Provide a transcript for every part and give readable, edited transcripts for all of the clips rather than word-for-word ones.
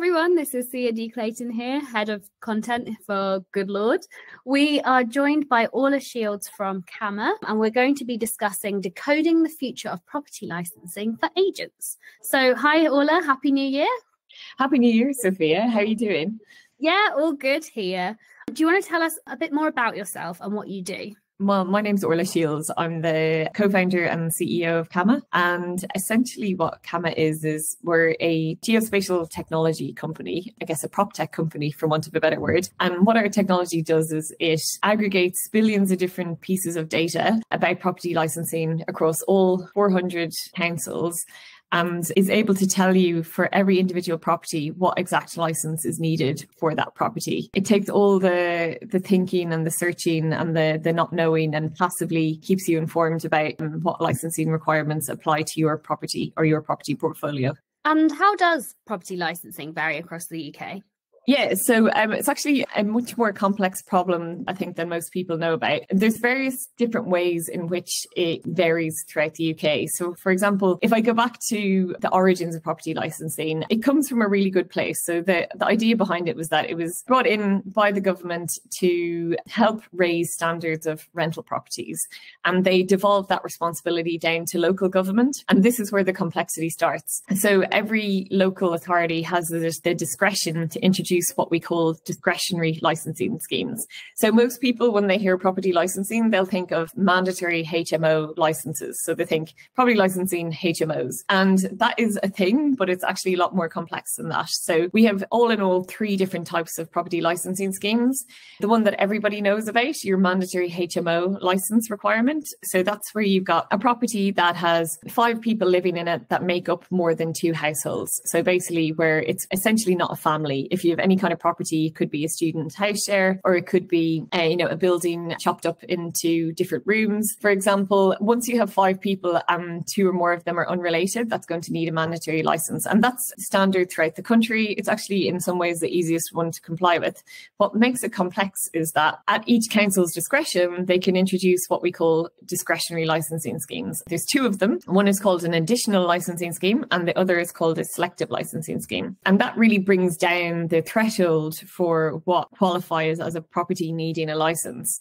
everyone, this is Sia D. Clayton here, Head of Content for Good Lord. We are joined by Orla Shields from CAMA, and we're going to be discussing decoding the future of property licensing for agents. So hi Orla, Happy New Year. Happy New Year, Sophia. How are you doing? Yeah, all good here. Do you want to tell us a bit more about yourself and what you do? Well, my name's Orla Shields. I'm the co-founder and CEO of CAMA. And essentially what CAMA is we're a geospatial technology company, I guess a prop tech company, for want of a better word. And what our technology does is it aggregates billions of different pieces of data about property licensing across all 400 councils, and is able to tell you for every individual property what exact license is needed for that property. It takes all the thinking and the searching and the not knowing and passively keeps you informed about what licensing requirements apply to your property or your property portfolio. And how does property licensing vary across the UK? Yeah, so it's actually a much more complex problem, I think, than most people know about. There's various different ways in which it varies throughout the UK. So, for example, if I go back to the origins of property licensing, it comes from a really good place. So the idea behind it was that it was brought in by the government to help raise standards of rental properties. And they devolved that responsibility down to local government. And this is where the complexity starts. So every local authority has the discretion to introduce what we call discretionary licensing schemes. So most people, when they hear property licensing, they'll think of mandatory HMO licenses. So they think property licensing HMOs. And that is a thing, but it's actually a lot more complex than that. So we have all in all 3 different types of property licensing schemes. The one that everybody knows about, your mandatory HMO license requirement. So that's where you've got a property that has 5 people living in it that make up more than 2 households. So basically where it's essentially not a family. If you have any kind of property, it could be a student house share, or it could be a building chopped up into different rooms. For example, once you have 5 people and 2 or more of them are unrelated, that's going to need a mandatory license. And that's standard throughout the country. It's actually in some ways the easiest one to comply with. What makes it complex is that at each council's discretion, they can introduce what we call discretionary licensing schemes. There's 2 of them. One is called an additional licensing scheme and the other is called a selective licensing scheme. And that really brings down the threshold for what qualifies as a property needing a license.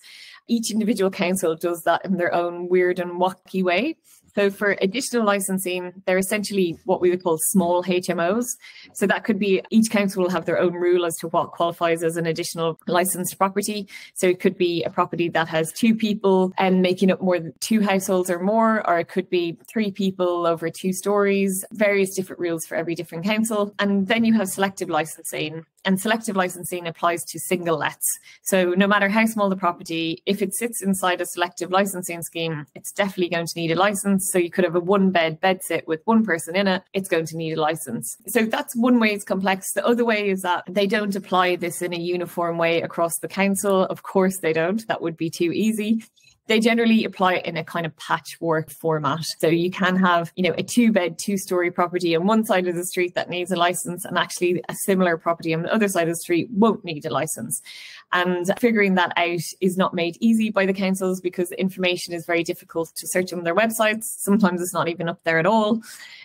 Each individual council does that in their own weird and wacky way. So for additional licensing, they're essentially what we would call small HMOs. So that could be each council will have their own rule as to what qualifies as an additional licensed property. So it could be a property that has 2 people and making up more than 2 households or more, or it could be 3 people over 2 stories, various different rules for every different council. And then you have selective licensing. And selective licensing applies to single lets. So no matter how small the property, if it sits inside a selective licensing scheme, it's definitely going to need a license. So you could have a 1-bed bed sit with 1 person in it. It's going to need a license. So that's one way it's complex. The other way is that they don't apply this in a uniform way across the council. Of course they don't. That would be too easy. They generally apply it in a kind of patchwork format. So you can have, a 2-bed, 2-story property on one side of the street that needs a license, and actually a similar property on the other side of the street won't need a license. And figuring that out is not made easy by the councils because the information is very difficult to search on their websites. Sometimes it's not even up there at all.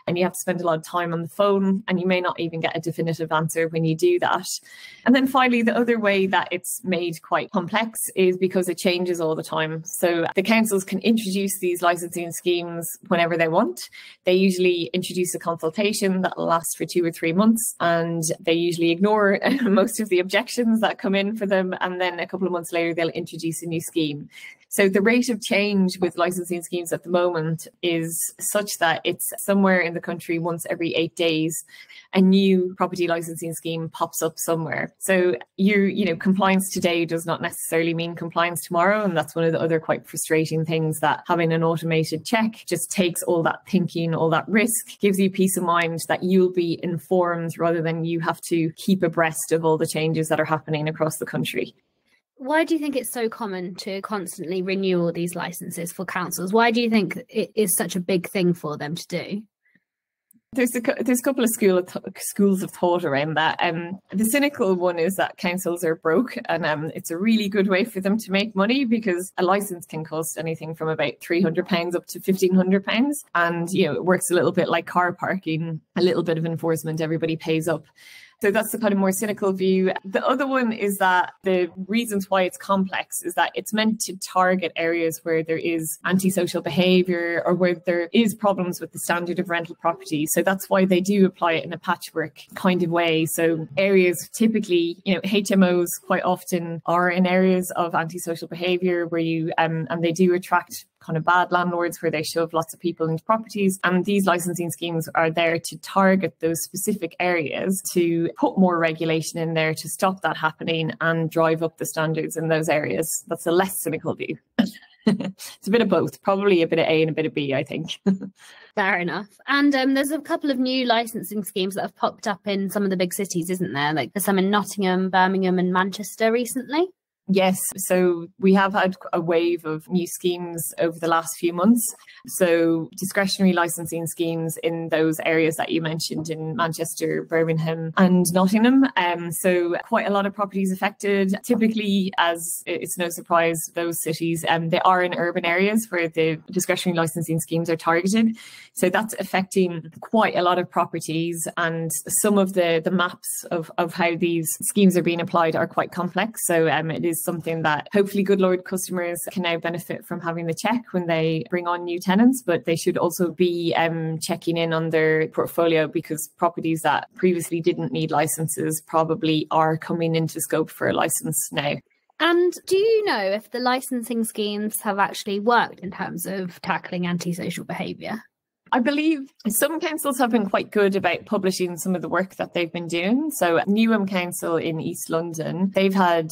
And you have to spend a lot of time on the phone, and you may not even get a definitive answer when you do that. And then finally, the other way that it's made quite complex is because it changes all the time. So the councils can introduce these licensing schemes whenever they want. They usually introduce a consultation that lasts for 2 or 3 months, and they usually ignore most of the objections that come in for them. And then a couple of months later, they'll introduce a new scheme. So the rate of change with licensing schemes at the moment is such that it's somewhere in the country once every 8 days, a new property licensing scheme pops up somewhere. So compliance today does not necessarily mean compliance tomorrow. And that's one of the other quite frustrating things, that having an automated check just takes all that thinking, all that risk, gives you peace of mind that you'll be informed rather than you have to keep abreast of all the changes that are happening across the country. Why do you think it's so common to constantly renew all these licenses for councils? Why do you think it is such a big thing for them to do? There's a couple of schools of thought around that. The cynical one is that councils are broke, and it's a really good way for them to make money because a license can cost anything from about £300 up to £1,500, and it works a little bit like car parking, a little bit of enforcement, everybody pays up. So that's the kind of more cynical view. The other one is that the reasons why it's complex is that it's meant to target areas where there is antisocial behaviour or where there is problems with the standard of rental property. So that's why they do apply it in a patchwork kind of way. So areas typically, HMOs quite often are in areas of antisocial behaviour where you, and they do attract kind of bad landlords where they shove lots of people into properties. And these licensing schemes are there to target those specific areas, to put more regulation in there to stop that happening and drive up the standards in those areas. That's a less cynical view. It's a bit of both, probably a bit of A and a bit of B, I think. Fair enough. And there's a couple of new licensing schemes that have popped up in some of the big cities, isn't there? Like there's some in Nottingham, Birmingham and Manchester recently. Yes, so we have had a wave of new schemes over the last few months. So discretionary licensing schemes in those areas that you mentioned in Manchester, Birmingham and Nottingham. So quite a lot of properties affected. Typically, as it's no surprise, those cities, they are in urban areas where the discretionary licensing schemes are targeted. So that's affecting quite a lot of properties, and some of the maps of how these schemes are being applied are quite complex. So it is something that hopefully Good Lord customers can now benefit from having the check when they bring on new tenants, but they should also be checking in on their portfolio, because properties that previously didn't need licenses probably are coming into scope for a license now. And do you know if the licensing schemes have actually worked in terms of tackling antisocial behaviour? I believe some councils have been quite good about publishing some of the work that they've been doing. So Newham Council in East London, they've had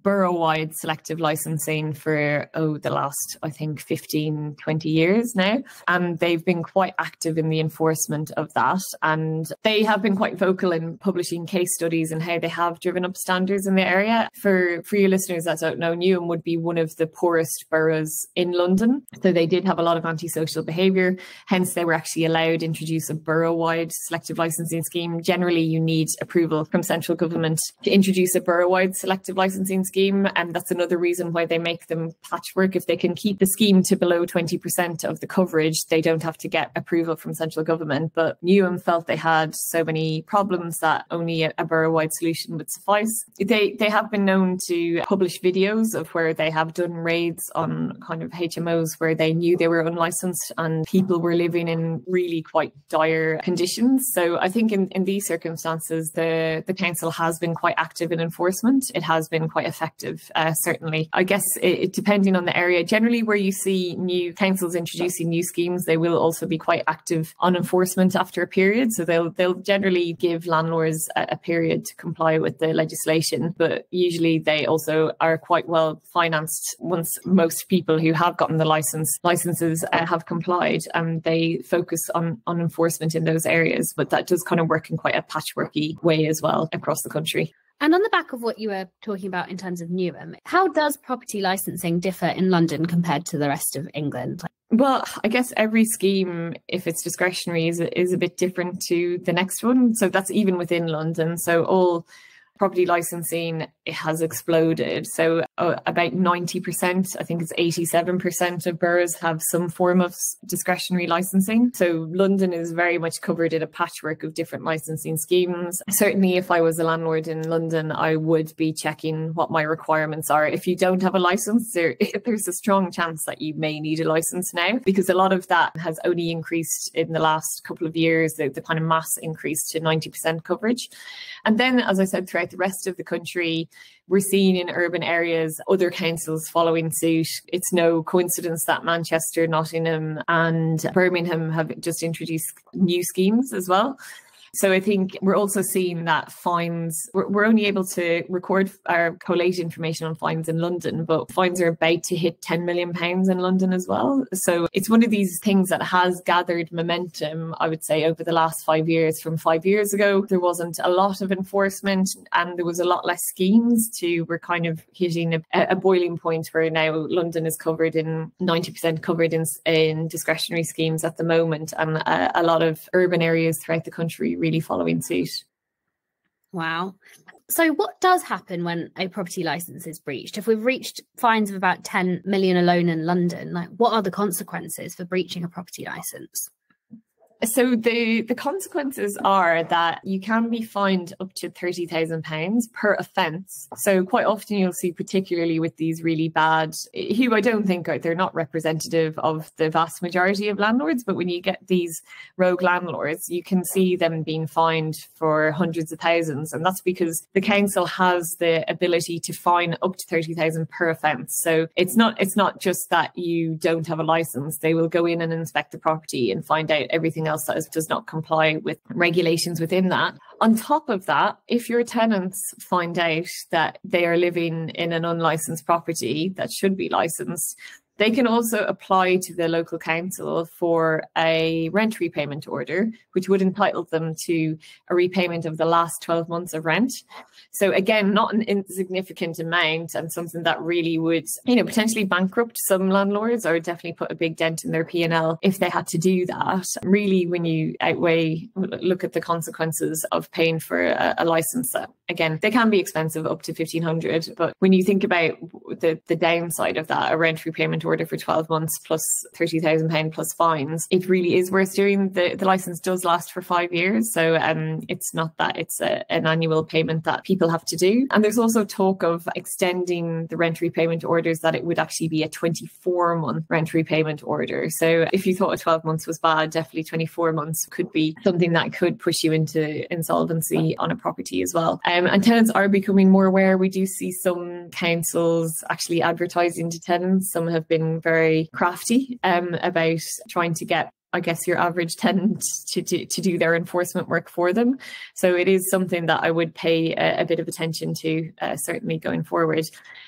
borough-wide selective licensing for, the last, I think, 15, 20 years now. And they've been quite active in the enforcement of that. And they have been quite vocal in publishing case studies and how they have driven up standards in the area. For your listeners that don't know, Newham would be one of the poorest boroughs in London. So they did have a lot of antisocial behaviour. Hence, they were actually allowed to introduce a borough-wide selective licensing scheme. Generally, you need approval from central government to introduce a borough-wide selective licensing scheme. And that's another reason why they make them patchwork. If they can keep the scheme to below 20% of the coverage, they don't have to get approval from central government. But Newham felt they had so many problems that only a borough-wide solution would suffice. They have been known to publish videos of where they have done raids on kind of HMOs where they knew they were unlicensed and people were living in really quite dire conditions. So I think in these circumstances, the council has been quite active in enforcement. It has been quite effective, certainly. I guess it depending on the area, generally where you see new councils introducing new schemes, they will also be quite active on enforcement after a period. So they'll generally give landlords a period to comply with the legislation, but usually they also are quite well financed once most people who have gotten the licenses have complied. They focus on enforcement in those areas, but that does kind of work in quite a patchworky way as well across the country. And on the back of what you were talking about in terms of Newham, how does property licensing differ in London compared to the rest of England? Well, I guess every scheme, if it's discretionary, is a bit different to the next one. So that's even within London. So all property licensing, it has exploded. So about 90%, I think it's 87% of boroughs have some form of discretionary licensing. So London is very much covered in a patchwork of different licensing schemes. Certainly, if I was a landlord in London, I would be checking what my requirements are. If you don't have a license, there's a strong chance that you may need a license now, because a lot of that has only increased in the last couple of years, the kind of mass increase to 90% coverage. And then, as I said, throughout the rest of the country, we're seeing in urban areas other councils following suit. It's no coincidence that Manchester, Nottingham and Birmingham have just introduced new schemes as well. So I think we're also seeing that fines, we're only able to record or collate information on fines in London, but fines are about to hit £10 million in London as well. So it's one of these things that has gathered momentum, I would say, over the last 5 years. From 5 years ago, there wasn't a lot of enforcement and there was a lot less schemes. We're kind of hitting a boiling point where now London is covered in 90% covered in discretionary schemes at the moment, and a lot of urban areas throughout the country really following suit. Wow. So what does happen when a property license is breached? If we've reached fines of about 10 million alone in London, what are the consequences for breaching a property license? So the consequences are that you can be fined up to £30,000 per offence. So quite often you'll see, particularly with these really bad, who I don't think they're not representative of the vast majority of landlords, but when you get these rogue landlords, you can see them being fined for hundreds of thousands. And that's because the council has the ability to fine up to 30,000 per offence. So it's not just that you don't have a licence. They will go in and inspect the property and find out everything else that does not comply with regulations within that. On top of that, if your tenants find out that they are living in an unlicensed property that should be licensed, they can also apply to the local council for a rent repayment order, which would entitle them to a repayment of the last 12 months of rent. So again, not an insignificant amount, and something that really would, potentially bankrupt some landlords, or definitely put a big dent in their P&L if they had to do that. Really, when you look at the consequences of paying for a license, that again, they can be expensive, up to £1,500. But when you think about the downside of that, a rent repayment order for 12 months plus £30,000 plus fines, it really is worth doing. The license does last for 5 years. So it's not that it's an annual payment that people have to do. And there's also talk of extending the rent repayment orders, that it would actually be a 24-month rent repayment order. So if you thought a 12 months was bad, definitely 24 months could be something that could push you into insolvency on a property as well. And tenants are becoming more aware. We do see some councils actually advertising to tenants. Some have been very crafty about trying to get, I guess, your average tenant to do their enforcement work for them. So it is something that I would pay a bit of attention to, certainly going forward.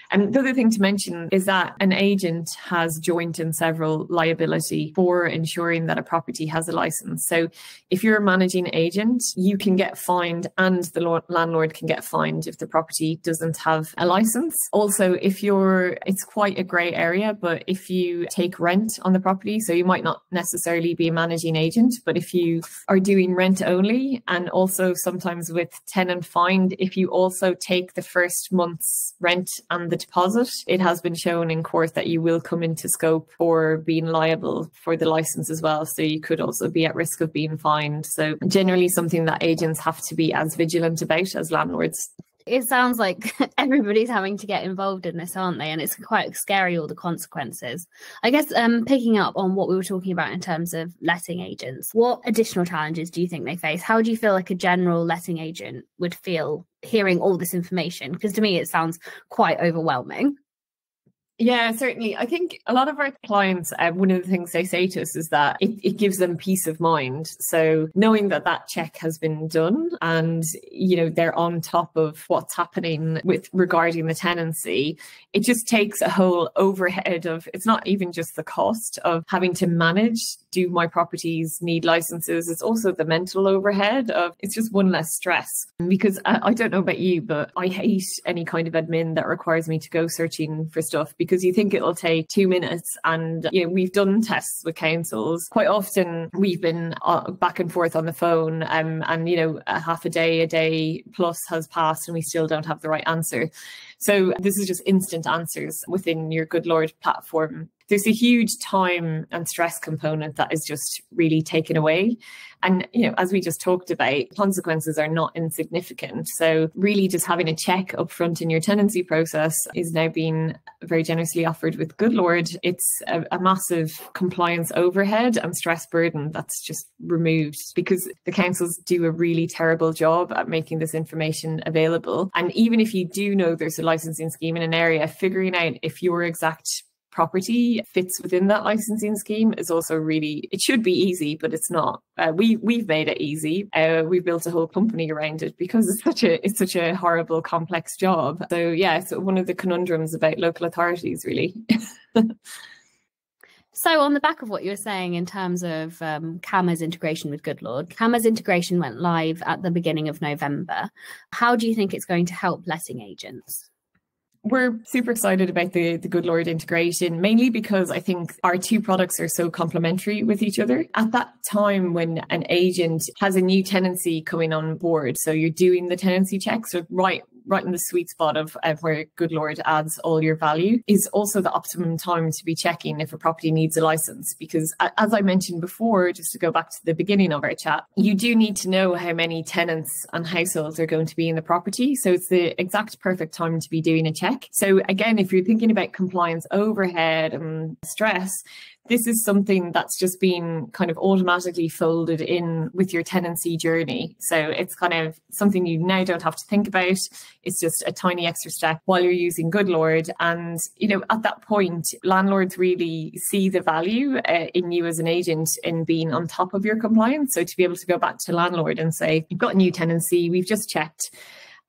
And the other thing to mention is that an agent has joint and several liability for ensuring that a property has a license. So if you're a managing agent, you can get fined, and the landlord can get fined if the property doesn't have a license. Also, it's quite a grey area, but if you take rent on the property, so you might not necessarily be a managing agent, but if you are doing rent only, and also sometimes with tenant fined, if you also take the first month's rent and the deposit, it has been shown in court that you will come into scope for being liable for the license as well. So you could also be at risk of being fined. So generally something that agents have to be as vigilant about as landlords. It sounds like everybody's having to get involved in this, aren't they? And it's quite scary, all the consequences. I guess picking up on what we were talking about in terms of letting agents, what additional challenges do you think they face? How do you feel like a general letting agent would feel hearing all this information? Because to me, it sounds quite overwhelming. Yeah, certainly. I think a lot of our clients, one of the things they say to us is that it gives them peace of mind. So knowing that check has been done, and, they're on top of what's happening regarding the tenancy, it just takes a whole overhead of, it's not even just the cost of having to manage, do my properties need licenses? It's also the mental overhead of, it's just one less stress. Because I don't know about you, but I hate any kind of admin that requires me to go searching for stuff, because you think it'll take 2 minutes. And, we've done tests with councils. Quite often we've been back and forth on the phone, and, a half a day plus has passed and we still don't have the right answer. So this is just instant answers within your Good Lord platform. There's a huge time and stress component that is just really taken away. And, as we just talked about, consequences are not insignificant. So really just having a check up front in your tenancy process is now being very generously offered with Good Lord. It's a massive compliance overhead and stress burden that's just removed, because the councils do a really terrible job at making this information available. And even if you do know there's a licensing scheme in an area, figuring out if your exact property fits within that licensing scheme is also really, it should be easy, but it's not. We've made it easy. We've built a whole company around it because it's such a horrible, complex job. So yeah, it's one of the conundrums about local authorities, really. So on the back of what you were saying in terms of CAMA's integration with Good Lord, CAMA's integration went live at the beginning of November. How do you think it's going to help letting agents? We're super excited about the Good Lord integration, mainly because I think our two products are so complementary with each other. At that time when an agent has a new tenancy coming on board, so you're doing the tenancy checks, so right right in the sweet spot of where Good Lord adds all your value, is also the optimum time to be checking if a property needs a license. Because as I mentioned before, just to go back to the beginning of our chat, you do need to know how many tenants and households are going to be in the property. So it's the exact perfect time to be doing a check. So again, if you're thinking about compliance overhead and stress, this is something that's just been kind of automatically folded in with your tenancy journey. So it's kind of something you now don't have to think about. It's just a tiny extra step while you're using Good Lord. And, you know, at that point, landlords really see the value in you as an agent in being on top of your compliance. So to be able to go back to landlord and say, you've got a new tenancy, we've just checked,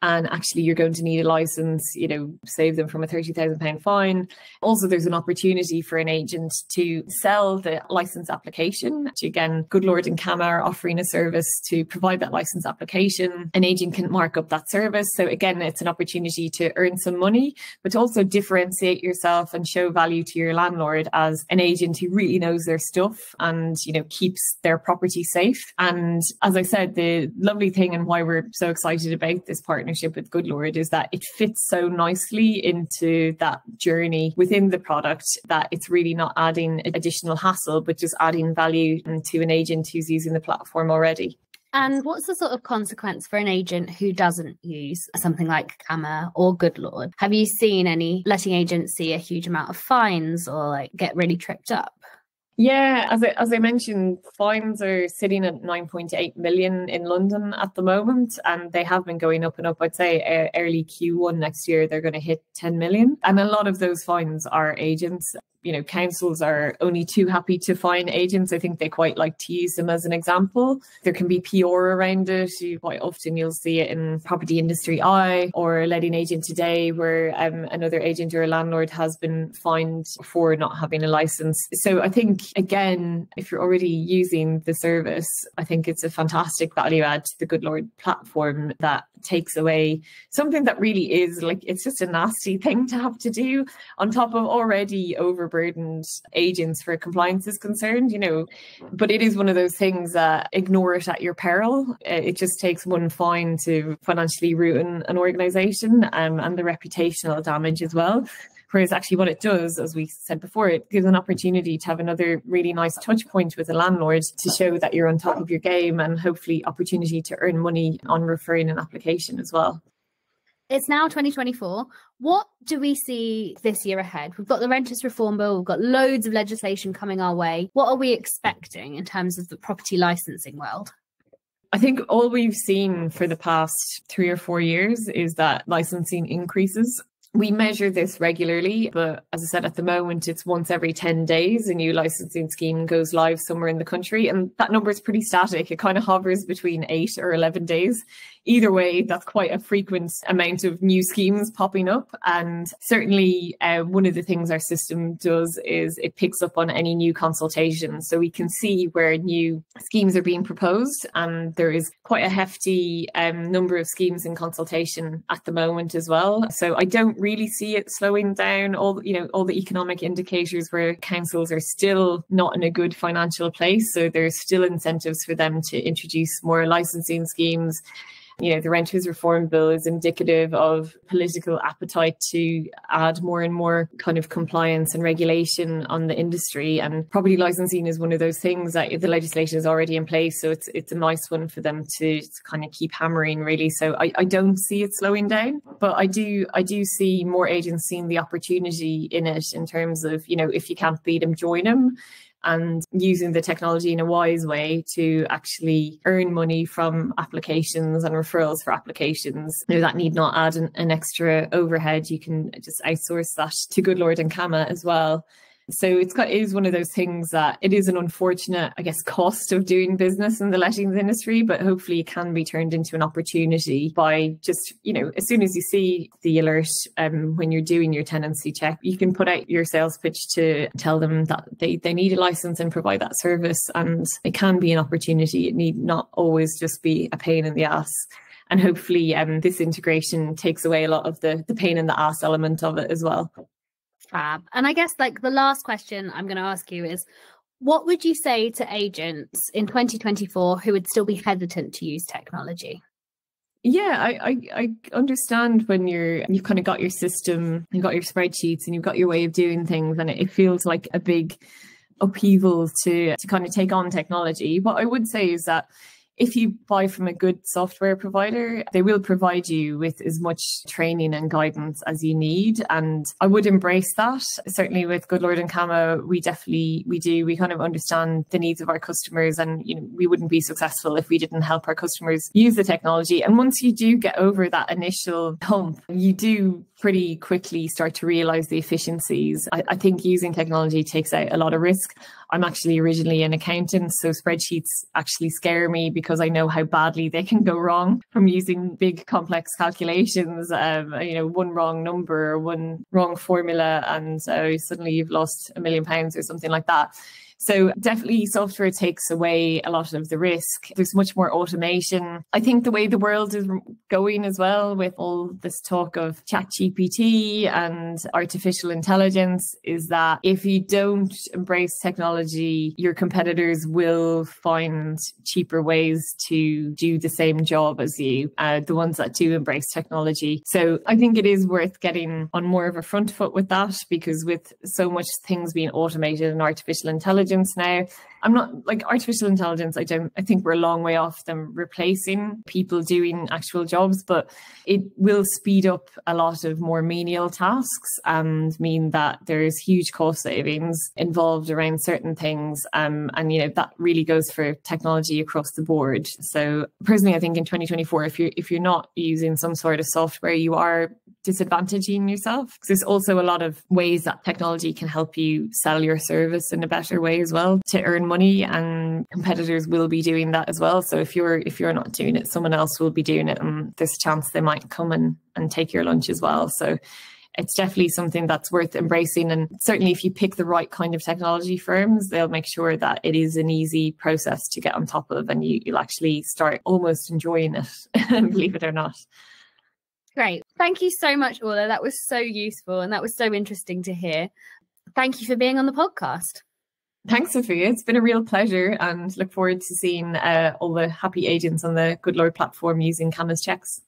and actually you're going to need a license, you know, save them from a £30,000 fine. Also, there's an opportunity for an agent to sell the license application. Which again, Good Lord and Cama are offering a service to provide that license application. An agent can mark up that service. So again, it's an opportunity to earn some money, but to also differentiate yourself and show value to your landlord as an agent who really knows their stuff and, you know, keeps their property safe. And as I said, the lovely thing and why we're so excited about this partnership with Good Lord is that it fits so nicely into that journey within the product that it's really not adding additional hassle, but just adding value to an agent who's using the platform already. And what's the sort of consequence for an agent who doesn't use something like Cama or Good Lord? Have you seen any letting agents see a huge amount of fines or like get really tripped up? Yeah, as I mentioned, fines are sitting at 9.8 million in London at the moment, and they have been going up and up. I'd say early Q1 next year, they're going to hit 10 million. And a lot of those fines are agents. You know, councils are only too happy to fine agents. I think they quite like to use them as an example. There can be PR around it. Quite often you'll see it in Property Industry Eye or Letting Agent Today, where another agent or a landlord has been fined for not having a license. So I think, again, if you're already using the service, I think it's a fantastic value add to the Good Lord platform that takes away something that really is like, it's just a nasty thing to have to do on top of already overburdened agents where compliance is concerned, you know. But it is one of those things that ignore it at your peril. It just takes one fine to financially ruin an organisation and the reputational damage as well. Whereas actually what it does, as we said before, it gives an opportunity to have another really nice touch point with a landlord to show that you're on top of your game, and hopefully opportunity to earn money on referring an application as well. It's now 2024. What do we see this year ahead? We've got the Renters Reform Bill. We've got loads of legislation coming our way. What are we expecting in terms of the property licensing world? I think all we've seen for the past 3 or 4 years is that licensing increases. We measure this regularly, but as I said, at the moment, it's once every 10 days, a new licensing scheme goes live somewhere in the country. And that number is pretty static. It kind of hovers between 8 or 11 days. Either way, that's quite a frequent amount of new schemes popping up. And certainly one of the things our system does is it picks up on any new consultation. So we can see where new schemes are being proposed. And there is quite a hefty number of schemes in consultation at the moment as well. So I don't really see it slowing down. All the economic indicators where councils are still not in a good financial place. So there's still incentives for them to introduce more licensing schemes. You know, the Renters Reform Bill is indicative of political appetite to add more and more kind of compliance and regulation on the industry. And property licensing is one of those things that the legislation is already in place. So it's a nice one for them to kind of keep hammering, really. So I don't see it slowing down, but I do see more agents seeing the opportunity in it in terms of, you know, if you can't beat them, join them. And using the technology in a wise way to actually earn money from applications and referrals for applications. You know, that need not add an extra overhead. You can just outsource that to Good Lord and Cama as well. So it is one of those things that it is an unfortunate, I guess, cost of doing business in the lettings industry, but hopefully it can be turned into an opportunity by just, you know, as soon as you see the alert when you're doing your tenancy check, you can put out your sales pitch to tell them that they need a license and provide that service. And it can be an opportunity. It need not always just be a pain in the ass. And hopefully this integration takes away a lot of the pain in the ass element of it as well. Fab. And I guess like the last question I'm going to ask you is, what would you say to agents in 2024 who would still be hesitant to use technology? Yeah, I understand when you've kind of got your system, you've got your spreadsheets and you've got your way of doing things, and it feels like a big upheaval to kind of take on technology. What I would say is that if you buy from a good software provider, they will provide you with as much training and guidance as you need. And I would embrace that. Certainly with Good Lord and Kama, we do. We kind of understand the needs of our customers, and we wouldn't be successful if we didn't help our customers use the technology. And once you do get over that initial hump, you do pretty quickly start to realize the efficiencies. I think using technology takes out a lot of risk. I'm actually originally an accountant, so spreadsheets actually scare me because I know how badly they can go wrong from using big complex calculations. One wrong number or one wrong formula, and suddenly you've lost £1 million or something like that. So definitely software takes away a lot of the risk. There's much more automation. I think the way the world is going as well, with all this talk of ChatGPT and artificial intelligence, is that if you don't embrace technology, your competitors will find cheaper ways to do the same job as you, the ones that do embrace technology. So I think it is worth getting on more of a front foot with that, because with so much things being automated and artificial intelligence now, I'm not like artificial intelligence. I think we're a long way off them replacing people doing actual jobs, but it will speed up a lot of more menial tasks and mean that there's huge cost savings involved around certain things. And that really goes for technology across the board. So personally, I think in 2024, if you're not using some sort of software, you are disadvantaging yourself, because there's also a lot of ways that technology can help you sell your service in a better way as well to earn money, and competitors will be doing that as well. So if you're not doing it, someone else will be doing it, and there's a chance they might come and take your lunch as well. So it's definitely something that's worth embracing. And certainly if you pick the right kind of technology firms, they'll make sure that it is an easy process to get on top of, and you'll actually start almost enjoying it, believe it or not. Great. Thank you so much, Orla. That was so useful and that was so interesting to hear. Thank you for being on the podcast. Thanks, Sophia. It's been a real pleasure, and look forward to seeing all the happy agents on the Good Lord platform using Kama's checks.